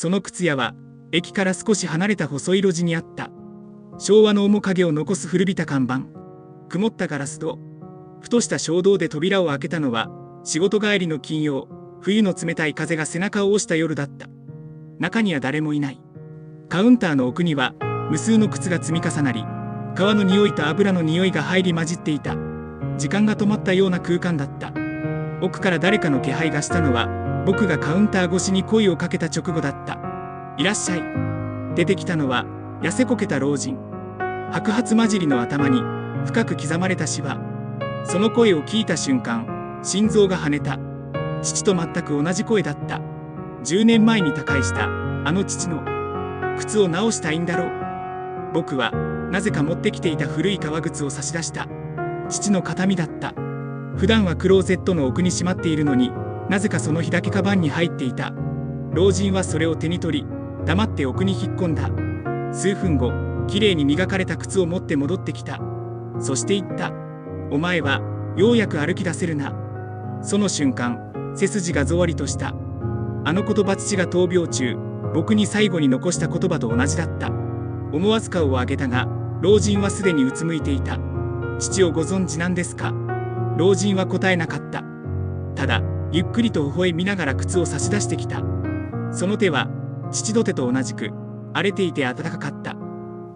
その靴屋は駅から少し離れた細い路地にあった。昭和の面影を残す古びた看板、曇ったガラス戸、ふとした衝動で扉を開けたのは仕事帰りの金曜、冬の冷たい風が背中を押した夜だった。中には誰もいない。カウンターの奥には無数の靴が積み重なり、革の匂いと油の匂いが入り混じっていた。時間が止まったような空間だった。奥から誰かの気配がしたのは僕がカウンター越しに声をかけた直後だった。いらっしゃい。出てきたのは痩せこけた老人。白髪混じりの頭に深く刻まれた芝。その声を聞いた瞬間、心臓が跳ねた。父と全く同じ声だった。10年前に他界したあの父の靴を直したいんだろう。僕はなぜか持ってきていた古い革靴を差し出した。父の形見だった。普段はクローゼットの奥にしまっているのに、なぜかその日だけカバンに入っていた。老人はそれを手に取り、黙って奥に引っ込んだ。数分後、きれいに磨かれた靴を持って戻ってきた。そして言った。お前はようやく歩き出せるな。その瞬間、背筋がぞわりとした。あの言葉、父が闘病中、僕に最後に残した言葉と同じだった。思わず顔を上げたが、老人はすでにうつむいていた。父をご存知なんですか？老人は答えなかった。ただ、ゆっくりと微笑みながら靴を差し出してきた。その手は、父の手と同じく、荒れていて暖かかった。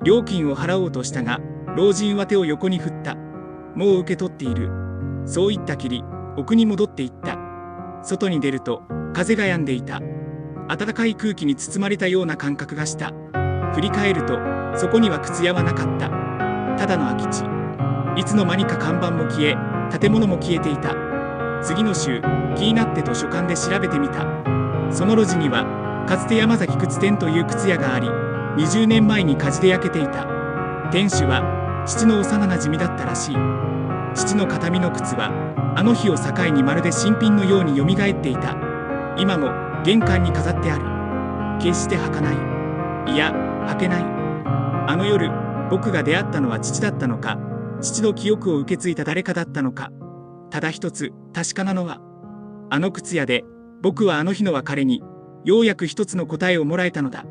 料金を払おうとしたが、老人は手を横に振った。もう受け取っている。そう言ったきり、奥に戻っていった。外に出ると、風が止んでいた。暖かい空気に包まれたような感覚がした。振り返ると、そこには靴屋はなかった。ただの空き地。いつの間にか看板も消え、建物も消えていた。次の週、気になって図書館で調べてみた。その路地には、かつて山崎靴店という靴屋があり、20年前に火事で焼けていた。店主は、父の幼なじみだったらしい。父の形見の靴は、あの日を境にまるで新品のようによみがえっていた。今も玄関に飾ってある。決して履かない。いや、履けない。あの夜、僕が出会ったのは父だったのか、父の記憶を受け継いだ誰かだったのか。ただ一つ確かなのは、あの靴屋で僕はあの日の別れにようやく一つの答えをもらえたのだ。